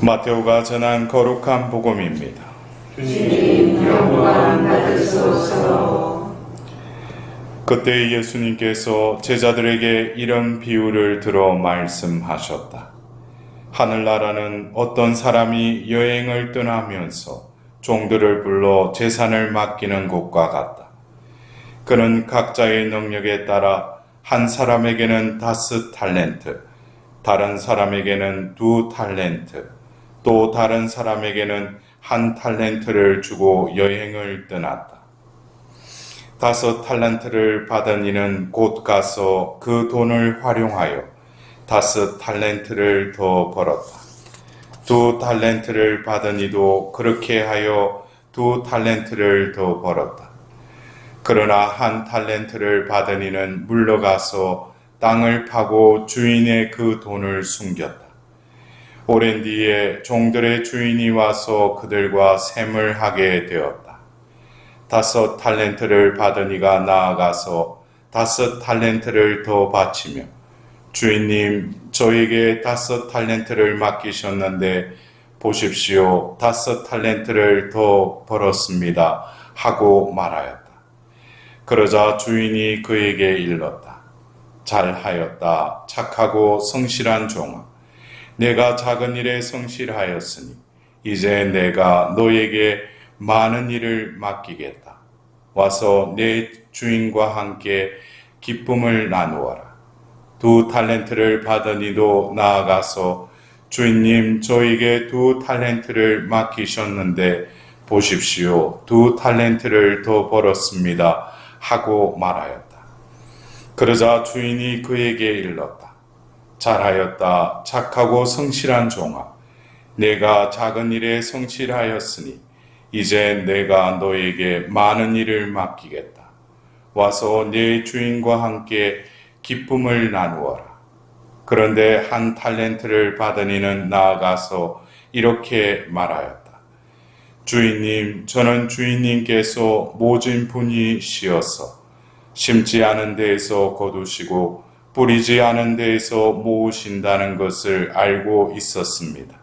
마테오가 전한 거룩한 복음입니다. 주님 영광 받으소서. 그때 예수님께서 제자들에게 이런 비유를 들어 말씀하셨다. 하늘나라는 어떤 사람이 여행을 떠나면서 종들을 불러 재산을 맡기는 것과 같다. 그는 각자의 능력에 따라 한 사람에게는 5 달란트, 다른 사람에게는 2 달란트, 또 다른 사람에게는 1 달란트를 주고 여행을 떠났다. 5 달란트를 받은 이는 곧 가서 그 돈을 활용하여 5 달란트를 더 벌었다. 2 달란트를 받은 이도 그렇게 하여 2 달란트를 더 벌었다. 그러나 1 달란트를 받은 이는 물러가서 땅을 파고 주인의 그 돈을 숨겼다. 오랜 뒤에 종들의 주인이 와서 그들과 셈을 하게 되었다. 5 달란트를 받은 이가 나아가서 5 달란트를 더 바치며 주인님, 저에게 5 달란트를 맡기셨는데 보십시오, 5 달란트를 더 벌었습니다 하고 말하였다. 그러자 주인이 그에게 일렀다. 잘하였다, 착하고 성실한 종아. 내가 작은 일에 성실하였으니 이제 내가 너에게 많은 일을 맡기겠다. 와서 내 주인과 함께 기쁨을 나누어라. 2 달란트를 받은 이도 나아가서 주인님, 저에게 2 달란트를 맡기셨는데 보십시오, 2 달란트를 더 벌었습니다 하고 말하였다. 그러자 주인이 그에게 일렀다. 잘하였다, 착하고 성실한 종아. 내가 작은 일에 성실하였으니 이제 내가 너에게 많은 일을 맡기겠다. 와서 내 주인과 함께 기쁨을 나누어라. 그런데 1 달란트를 받은 이는 나아가서 이렇게 말하였다. 주인님, 저는 주인님께서 모진 분이시어서 심지 않은 데에서 거두시고 뿌리지 않은 데에서 모으신다는 것을 알고 있었습니다.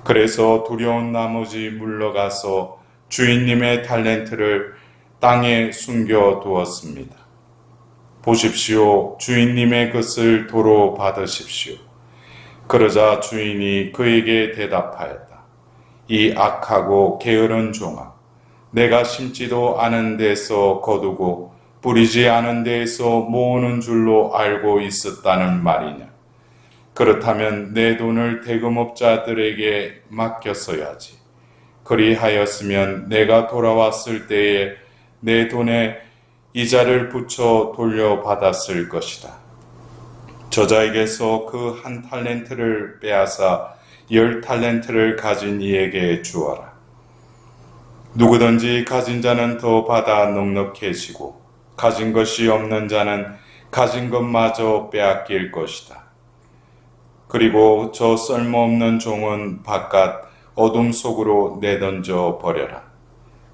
그래서 두려운 나머지 물러가서 주인님의 달란트를 땅에 숨겨두었습니다. 보십시오, 주인님의 것을 도로 받으십시오. 그러자 주인이 그에게 대답하였다. 이 악하고 게으른 종아, 내가 심지도 않은 데서 거두고 뿌리지 않은 데에서 모으는 줄로 알고 있었다는 말이냐? 그렇다면 내 돈을 대금업자들에게 맡겼어야지. 그리하였으면 내가 돌아왔을 때에 내 돈에 이자를 붙여 돌려받았을 것이다. 저자에게서 그 1 달란트를 빼앗아 10 달란트를 가진 이에게 주어라. 누구든지 가진 자는 더 받아 넉넉해지고 가진 것이 없는 자는 가진 것마저 빼앗길 것이다. 그리고 저 쓸모없는 종은 바깥 어둠 속으로 내던져 버려라.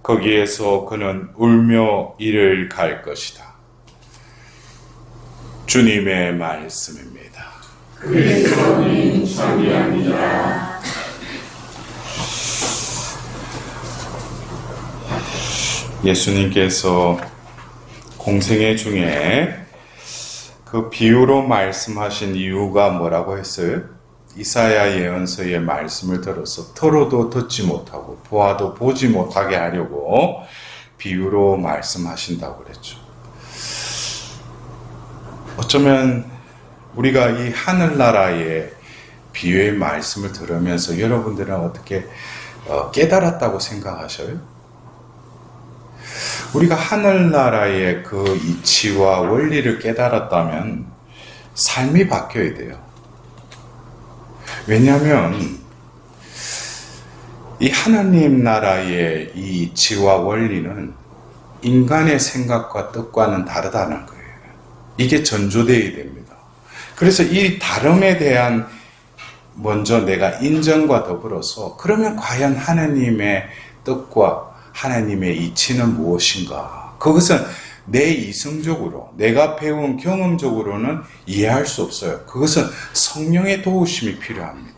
거기에서 그는 울며 이를 갈 것이다. 주님의 말씀입니다. 그리스도님 참여합니다. 예수님께서 공생애 중에 그 비유로 말씀하신 이유가 뭐라고 했어요? 이사야 예언서의 말씀을 들어서 들어도 듣지 못하고 보아도 보지 못하게 하려고 비유로 말씀하신다고 그랬죠. 어쩌면 우리가 이 하늘나라의 비유의 말씀을 들으면서 여러분들은 어떻게 깨달았다고 생각하셔요? 우리가 하늘나라의 그 이치와 원리를 깨달았다면 삶이 바뀌어야 돼요. 왜냐하면 이 하나님 나라의 이 이치와 원리는 인간의 생각과 뜻과는 다르다는 거예요. 이게 전조되어야 됩니다. 그래서 이 다름에 대한 먼저 내가 인정과 더불어서 그러면 과연 하나님의 뜻과 하나님의 이치는 무엇인가? 그것은 내 이성적으로 내가 배운 경험적으로는 이해할 수 없어요. 그것은 성령의 도우심이 필요합니다.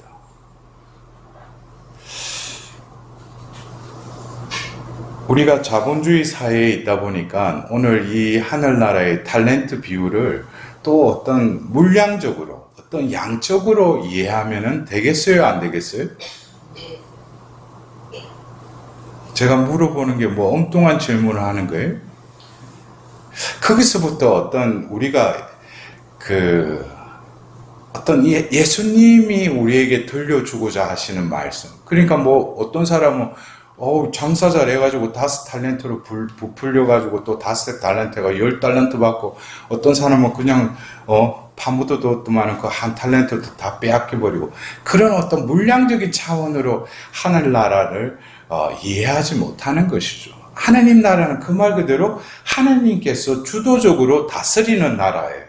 우리가 자본주의 사회에 있다 보니까 오늘 이 하늘나라의 탤런트 비율을 또 어떤 물량적으로, 어떤 양적으로 이해하면 되겠어요? 안 되겠어요? 제가 물어보는 게 뭐 엉뚱한 질문을 하는 거예요? 거기서부터 어떤 우리가 어떤 예수님이 우리에게 들려주고자 하시는 말씀. 그러니까 뭐 어떤 사람은 장사 잘해가지고 5달란트로 부풀려가지고 또 5달란트가 10달란트 받고, 어떤 사람은 그냥 파묻어도 없더만은 그 1달란트도 다 빼앗겨버리고, 그런 어떤 물량적인 차원으로 하늘나라를 이해하지 못하는 것이죠. 하나님 나라는 그 말 그대로 하나님께서 주도적으로 다스리는 나라예요.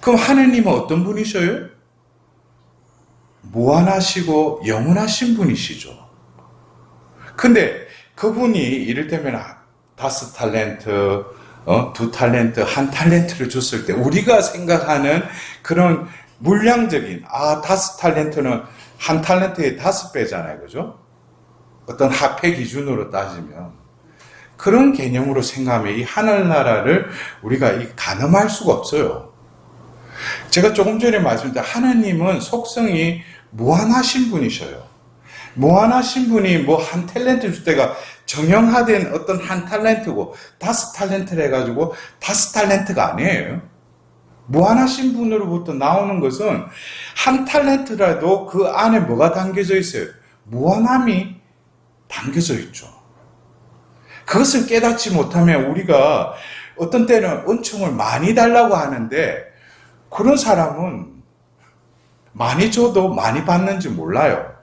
그럼 하나님은 어떤 분이셔요? 무한하시고 영원하신 분이시죠. 근데 그분이 이를테면 5달란트, 2달란트, 1달란트를 줬을 때 우리가 생각하는 그런 물량적인, 5달란트는 1달란트의 5배잖아요. 그죠? 어떤 화폐 기준으로 따지면. 그런 개념으로 생각하면 이 하늘나라를 우리가 가늠할 수가 없어요. 제가 조금 전에 말씀드린 하나님은 속성이 무한하신 분이셔요. 무한하신 분이 뭐 1탤런트 줄 때가 정형화된 어떤 1탤런트고 5달란트를 해가지고 5달란트가 아니에요. 무한하신 분으로부터 나오는 것은 1탤런트라도 그 안에 뭐가 담겨져 있어요? 무한함이 담겨져 있죠. 그것을 깨닫지 못하면 우리가 어떤 때는 은총을 많이 달라고 하는데, 그런 사람은 많이 줘도 많이 받는지 몰라요.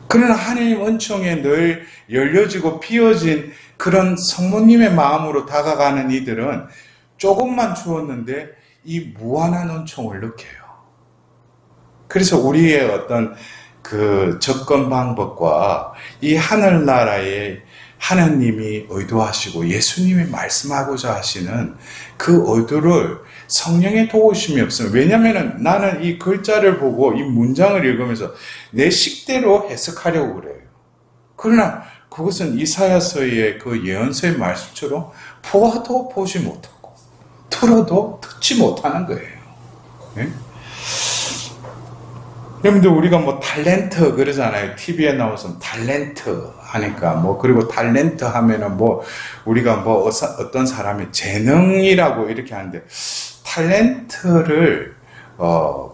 그러나 하나님 은총에 늘 열려지고 피어진 그런 성모님의 마음으로 다가가는 이들은 조금만 주었는데 이 무한한 은총을 느껴요. 그래서 우리의 어떤 그 접근 방법과 이 하늘나라에 하나님이 의도하시고 예수님이 말씀하고자 하시는 그 의도를 성령의 도우심이 없으면, 왜냐하면 나는 이 글자를 보고 이 문장을 읽으면서 내 식대로 해석하려고 그래요. 그러나 그것은 이사야서의 그 예언서의 말씀처럼 보아도 보지 못하고 들어도 듣지 못하는 거예요. 네? 여러분들 우리가 뭐 탤런트 그러잖아요. TV에 나와서 탤런트 하니까 뭐, 그리고 탤런트 하면은 뭐 우리가 뭐 어떤 사람의 재능이라고 이렇게 하는데, 탤런트를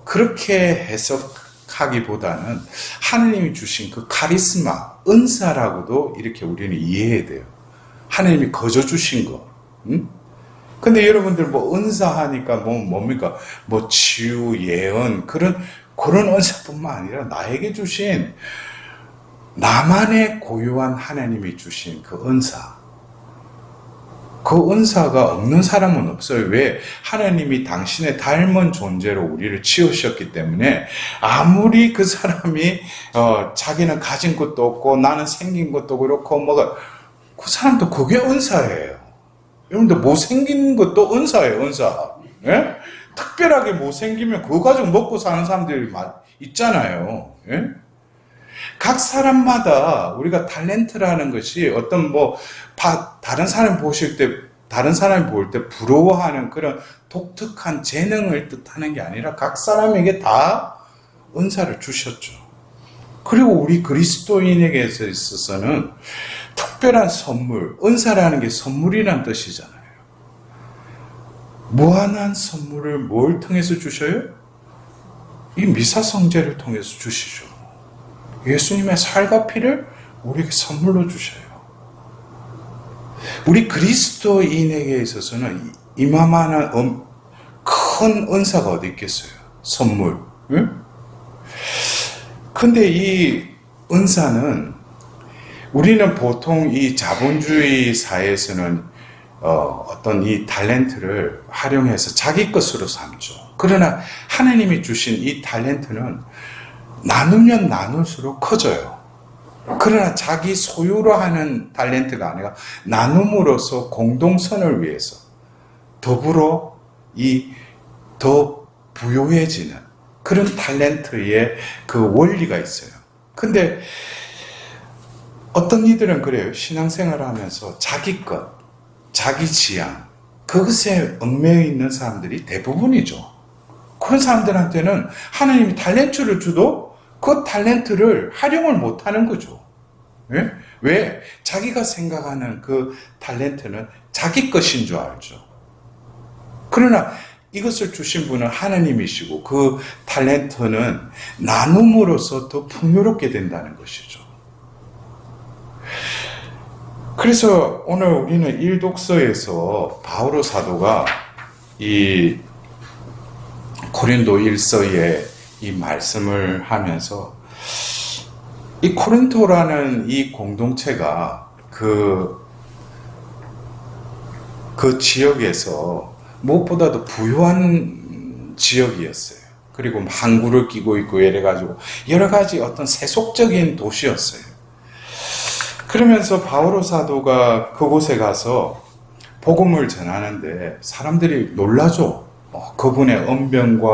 그렇게 해석하기보다는 하나님이 주신 그 카리스마, 은사라고도 이렇게 우리는 이해해야 돼요. 하나님이 거저 주신 거. 근데 여러분들 뭐 은사하니까 뭡니까? 뭐 치유, 예언, 그런 은사뿐만 아니라 나에게 주신, 나만의 고유한 하나님이 주신 그 은사, 그 은사가 없는 사람은 없어요. 왜? 하나님이 당신의 닮은 존재로 우리를 지으셨기 때문에, 아무리 그 사람이 자기는 가진 것도 없고 나는 생긴 것도 그렇고 그 사람도 그게 은사예요. 여러분들 못생긴 것도 은사예요. 은사. 예? 특별하게 못생기면 그거 가지고 먹고 사는 사람들이 있잖아요. 예? 각 사람마다 우리가 탤런트라는 것이 어떤 다른 사람 보실 때, 다른 사람이 볼 때 부러워하는 그런 독특한 재능을 뜻하는 게 아니라 각 사람에게 다 은사를 주셨죠. 그리고 우리 그리스도인에게 있어서는 특별한 선물, 은사라는 게 선물이란 뜻이잖아요. 무한한 선물을 뭘 통해서 주셔요? 이 미사성제를 통해서 주시죠. 예수님의 살과 피를 우리에게 선물로 주셔요. 우리 그리스도인에게 있어서는 이만한 큰 은사가 어디 있겠어요? 선물. 응? 근데 이 은사는, 우리는 보통 이 자본주의 사회에서는 어떤 이 탤런트를 활용해서 자기 것으로 삼죠. 그러나 하나님이 주신 이 탤런트는 나누면 나눌수록 커져요. 그러나 자기 소유로 하는 탤런트가 아니라 나눔으로써 공동선을 위해서 더불어 더 부유해지는 그런 탤런트의 그 원리가 있어요. 근데 어떤 이들은 그래요. 신앙생활을 하면서 자기 것, 자기 지향, 그것에 얽매여 있는 사람들이 대부분이죠. 그런 사람들한테는 하나님이 탤런트를 줘도 그 탤런트를 활용을 못하는 거죠. 예? 왜? 자기가 생각하는 그 탤런트는 자기 것인 줄 알죠. 그러나 이것을 주신 분은 하나님이시고 그 탤런트는 나눔으로써 더 풍요롭게 된다는 것이죠. 그래서 오늘 우리는 일독서에서 바오로 사도가 이 고린도 1서에 이 말씀을 하면서 이 코린토라는 이 공동체가 그 지역에서 무엇보다도 부유한 지역이었어요. 그리고 항구를 끼고 있고 이래가지고 여러 가지 어떤 세속적인 도시였어요. 그러면서 바오로 사도가 그곳에 가서 복음을 전하는데 사람들이 놀라죠. 그분의 언변과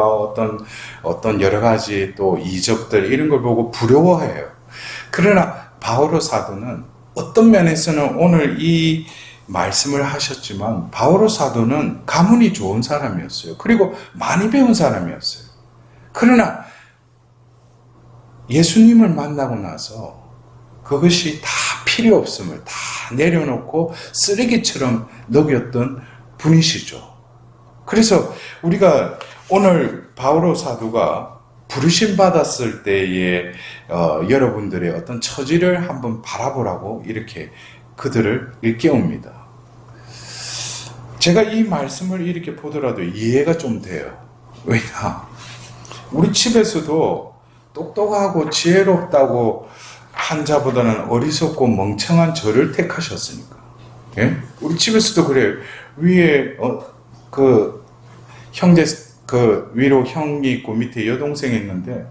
어떤 여러 가지 또 이적들 이런 걸 보고 부러워해요. 그러나 바오로 사도는 어떤 면에서는 오늘 이 말씀을 하셨지만 바오로 사도는 가문이 좋은 사람이었어요. 그리고 많이 배운 사람이었어요. 그러나 예수님을 만나고 나서 그것이 다 필요 없음을 다 내려놓고 쓰레기처럼 녹였던 분이시죠. 그래서 우리가 오늘 바오로 사도가 부르심 받았을 때의 여러분들의 어떤 처지를 한번 바라보라고 이렇게 그들을 일깨웁니다. 제가 이 말씀을 이렇게 보더라도 이해가 좀 돼요. 왜냐? 우리 집에서도 똑똑하고 지혜롭다고 한 자보다는 어리석고 멍청한 저를 택하셨으니까. 예? 우리 집에서도 그래요. 위에 형제 위로 형이 있고 밑에 여동생이 있는데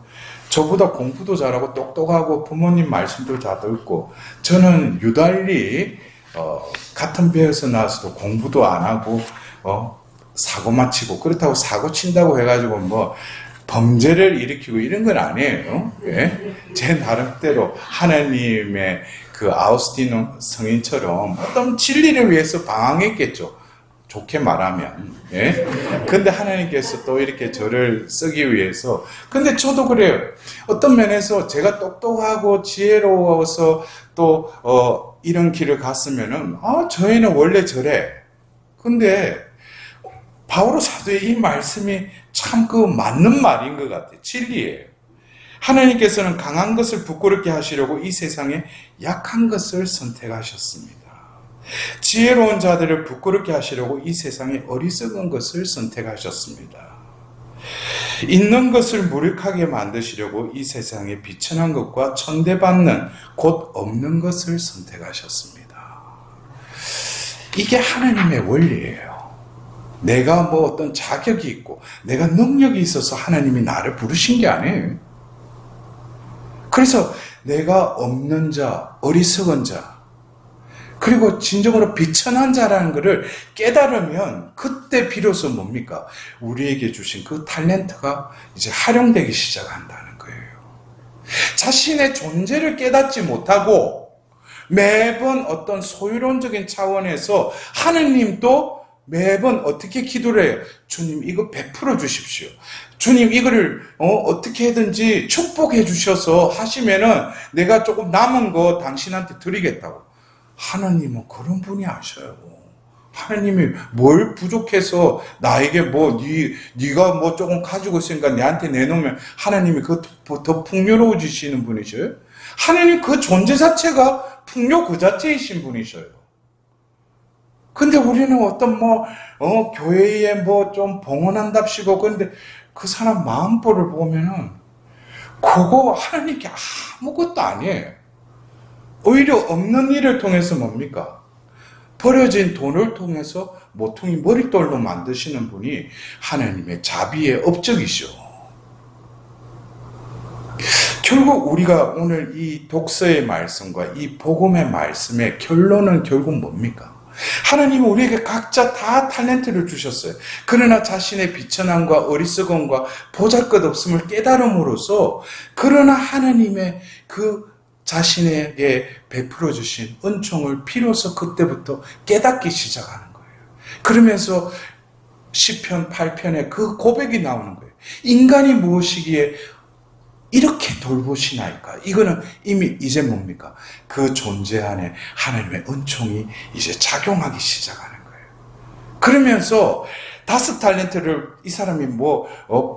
저보다 공부도 잘하고 똑똑하고 부모님 말씀도 잘 듣고 저는 유달리 같은 배에서 나와서도 공부도 안 하고 사고만 치고 그렇다고 사고 친다고 해가지고 뭐 범죄를 일으키고 이런 건 아니에요. 예? 제 나름대로 하나님의 그 아우스틴 성인처럼 어떤 진리를 위해서 방황했겠죠. 좋게 말하면. 예? 근데 하나님께서 또 이렇게 저를 쓰기 위해서. 근데 저도 그래요. 어떤 면에서 제가 똑똑하고 지혜로워서 또 이런 길을 갔으면은 저 애는 원래 저래. 근데 바오로 사도의 이 말씀이 참 그 맞는 말인 것 같아요. 진리예요. 하나님께서는 강한 것을 부끄럽게 하시려고 이 세상에 약한 것을 선택하셨습니다. 지혜로운 자들을 부끄럽게 하시려고 이 세상에 어리석은 것을 선택하셨습니다. 있는 것을 무력하게 만드시려고 이 세상에 비천한 것과 천대받는 곧 없는 것을 선택하셨습니다. 이게 하나님의 원리예요. 내가 뭐 어떤 자격이 있고 내가 능력이 있어서 하나님이 나를 부르신 게 아니에요. 그래서 내가 없는 자, 어리석은 자, 그리고 진정으로 비천한 자라는 것을 깨달으면 그때 비로소 뭡니까? 우리에게 주신 그 탤런트가 이제 활용되기 시작한다는 거예요. 자신의 존재를 깨닫지 못하고 매번 어떤 소유론적인 차원에서 하느님도 매번 어떻게 기도를 해요? 주님 이거 베풀어 주십시오. 주님 이거를 어떻게든지 축복해 주셔서 하시면은 내가 조금 남은 거 당신한테 드리겠다고. 하나님은 그런 분이 아셔요. 하나님이 뭘 부족해서 나에게 뭐 네가 뭐 조금 가지고 있으니까 내한테 내놓으면 하나님이 더 풍요로워지시는 분이셔요. 하나님 그 존재 자체가 풍요 그 자체이신 분이셔요. 근데 우리는 어떤 교회에 좀 봉헌한답시고, 근데 그 사람 마음보를 보면은, 그거 하나님께 아무것도 아니에요. 오히려 없는 일을 통해서 뭡니까? 버려진 돈을 통해서 모퉁이 머릿돌로 만드시는 분이 하나님의 자비의 업적이죠. 결국 우리가 오늘 이 독서의 말씀과 이 복음의 말씀의 결론은 결국 뭡니까? 하나님은 우리에게 각자 다 탤런트를 주셨어요. 그러나 자신의 비천함과 어리석음과 보잘것없음을 깨달음으로써 그러나 하나님의 그 자신에게 베풀어 주신 은총을 비로소 그때부터 깨닫기 시작하는 거예요. 그러면서 시편 8편에 그 고백이 나오는 거예요. 인간이 무엇이기에 이렇게 돌보시나이까? 이거는 이미 이제 뭡니까? 그 존재 안에 하나님의 은총이 이제 작용하기 시작하는 거예요. 그러면서 5달란트를 이 사람이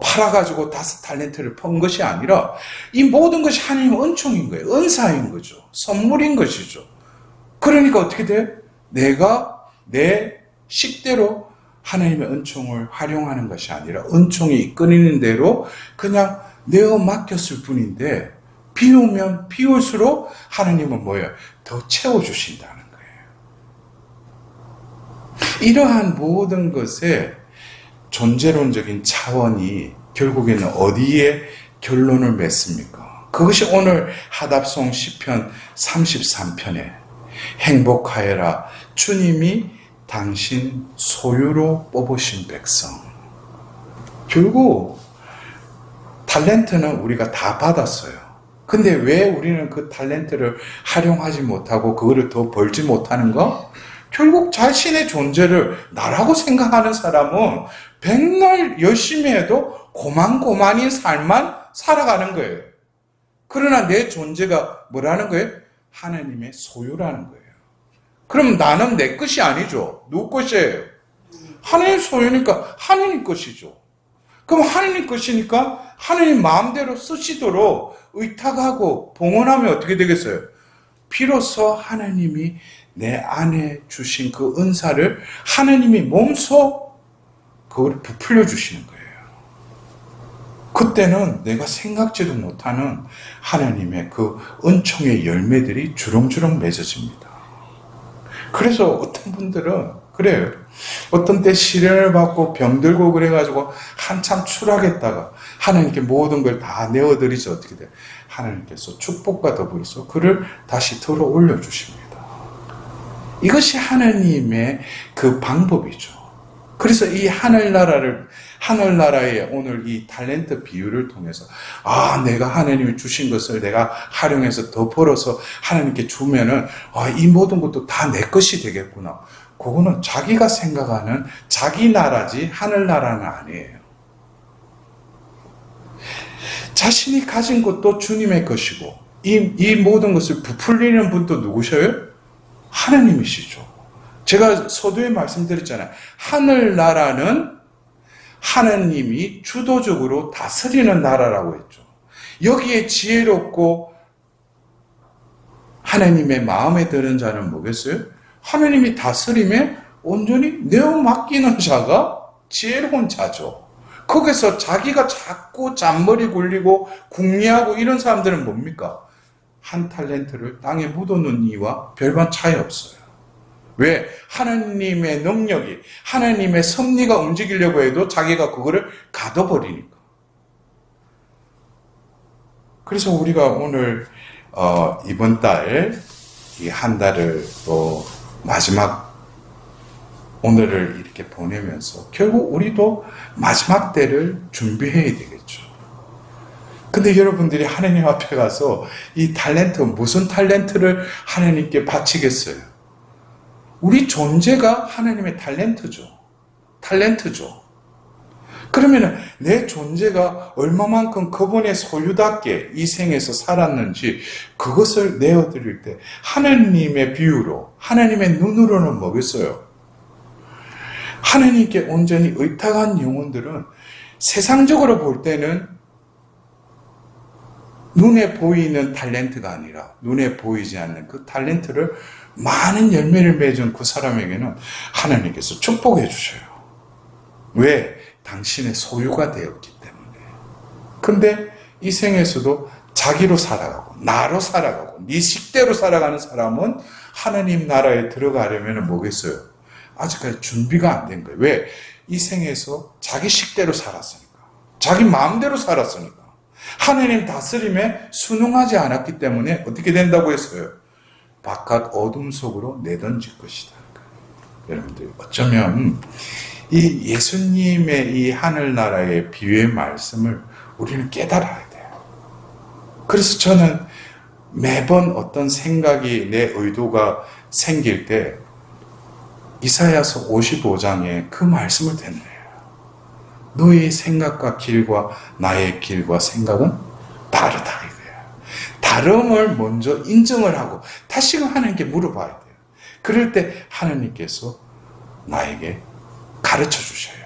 팔아가지고 5달란트를 번 것이 아니라 이 모든 것이 하나님의 은총인 거예요. 은사인 거죠. 선물인 것이죠. 그러니까 어떻게 돼? 내가 내 식대로 하나님의 은총을 활용하는 것이 아니라 은총이 이끌리는 대로 그냥 내어 맡겼을 뿐인데 비우면 비울수록 하나님은 뭐예요? 더 채워주신다는 거예요. 이러한 모든 것에 존재론적인 차원이 결국에는 어디에 결론을 맺습니까? 그것이 오늘 하답송 시편 33편에 행복하여라 주님이 당신 소유로 뽑으신 백성. 결국 달란트는 우리가 다 받았어요. 근데 왜 우리는 그 달란트를 활용하지 못하고 그거를 더 벌지 못하는 거? 결국 자신의 존재를 나라고 생각하는 사람은 백날 열심히 해도 고만고만인 삶만 살아가는 거예요. 그러나 내 존재가 뭐라는 거예요? 하나님의 소유라는 거예요. 그럼 나는 내 것이 아니죠. 누구 것이에요? 하나님 소유니까 하나님 것이죠. 그럼 하나님 것이니까 하나님 마음대로 쓰시도록 의탁하고 봉헌하면 어떻게 되겠어요? 비로소 하나님이 내 안에 주신 그 은사를 하나님이 몸소 그걸 부풀려 주시는 거예요. 그때는 내가 생각지도 못하는 하나님의 그 은총의 열매들이 주렁주렁 맺어집니다. 그래서 어떤 분들은 그래요. 어떤 때 시련을 받고 병들고 그래가지고 한참 추락했다가 하나님께 모든 걸 다 내어드리지 어떻게 돼요? 하나님께서 축복과 더불어서 그를 다시 들어 올려주십니다. 이것이 하나님의 그 방법이죠. 그래서 이 하늘나라의 오늘 이 달란트 비유를 통해서 내가 하나님이 주신 것을 내가 활용해서 더 벌어서 하나님께 주면은 이 모든 것도 다 내 것이 되겠구나. 그거는 자기가 생각하는 자기 나라지 하늘나라는 아니에요. 자신이 가진 것도 주님의 것이고 이 모든 것을 부풀리는 분도 누구셔요? 하나님이시죠. 제가 서두에 말씀드렸잖아요. 하늘나라는 하나님이 주도적으로 다스리는 나라라고 했죠. 여기에 지혜롭고 하나님의 마음에 드는 자는 뭐겠어요? 하나님이 다스림에 온전히 내어 맡기는 자가 지혜로운 자죠. 거기서 자기가 자꾸 잔머리 굴리고 궁리하고 이런 사람들은 뭡니까? 한 달란트를 땅에 묻어놓은 이와 별반 차이 없어요. 왜? 하나님의 능력이, 하나님의 섭리가 움직이려고 해도 자기가 그거를 가둬버리니까. 그래서 우리가 오늘 이번 달 이 한 달을 또 마지막 오늘을 이렇게 보내면서 결국 우리도 마지막 때를 준비해야 되겠죠. 근데 여러분들이 하나님 앞에 가서 이 달란트, 무슨 달란트를 하나님께 바치겠어요? 우리 존재가 하나님의 달란트죠. 그러면은 내 존재가 얼마만큼 그분의 소유답게 이 생에서 살았는지 그것을 내어드릴 때 하나님의 비유로, 하나님의 눈으로는 뭐겠어요? 하나님께 온전히 의탁한 영혼들은 세상적으로 볼 때는 눈에 보이는 달란트가 아니라 눈에 보이지 않는 그 달란트를 많은 열매를 맺은 그 사람에게는 하나님께서 축복해 주셔요. 왜? 당신의 소유가 되었기 때문에. 근데 이 생에서도 자기로 살아가고 나로 살아가고 네 식대로 살아가는 사람은 하나님 나라에 들어가려면 뭐겠어요? 아직까지 준비가 안 된 거예요. 왜? 이 생에서 자기 식대로 살았으니까. 자기 마음대로 살았으니까. 하나님 다스림에 순응하지 않았기 때문에 어떻게 된다고 했어요? 바깥 어둠 속으로 내던질 것이다. 여러분들 어쩌면 이 예수님의 이 하늘나라의 비유의 말씀을 우리는 깨달아야 돼요. 그래서 저는 매번 어떤 생각이 내 의도가 생길 때 이사야서 55장에 그 말씀을 댔네요. 너의 생각과 길과 나의 길과 생각은 다르다 이거야. 다름을 먼저 인정을 하고 다시금 하나님께 물어봐야 돼요. 그럴 때 하나님께서 나에게 가르쳐 주셔요.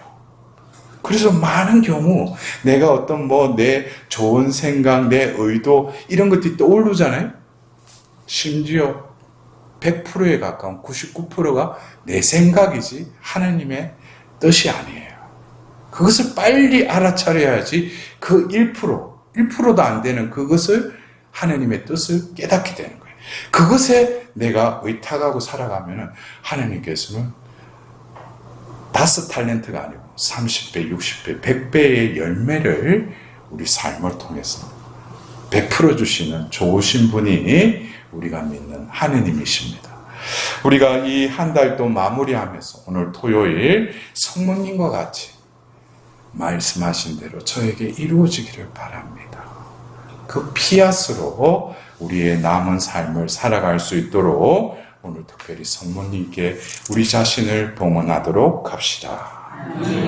그래서 많은 경우 내가 어떤 내 좋은 생각, 내 의도 이런 것들이 떠오르잖아요. 심지어 100%에 가까운 99%가 내 생각이지 하나님의 뜻이 아니에요. 그것을 빨리 알아차려야지 그 1%도 안 되는 그것을 하나님의 뜻을 깨닫게 되는 거예요. 그것에 내가 의탁하고 살아가면은 하나님께서는 5달란트가 아니고 30배, 60배, 100배의 열매를 우리 삶을 통해서 베풀어 주시는 좋으신 분이 우리가 믿는 하느님이십니다. 우리가 이 한 달도 마무리하면서 오늘 토요일 성모님과 같이 말씀하신 대로 저에게 이루어지기를 바랍니다. 그 피앗으로 우리의 남은 삶을 살아갈 수 있도록 오늘 특별히 성모님께 우리 자신을 봉헌하도록 합시다.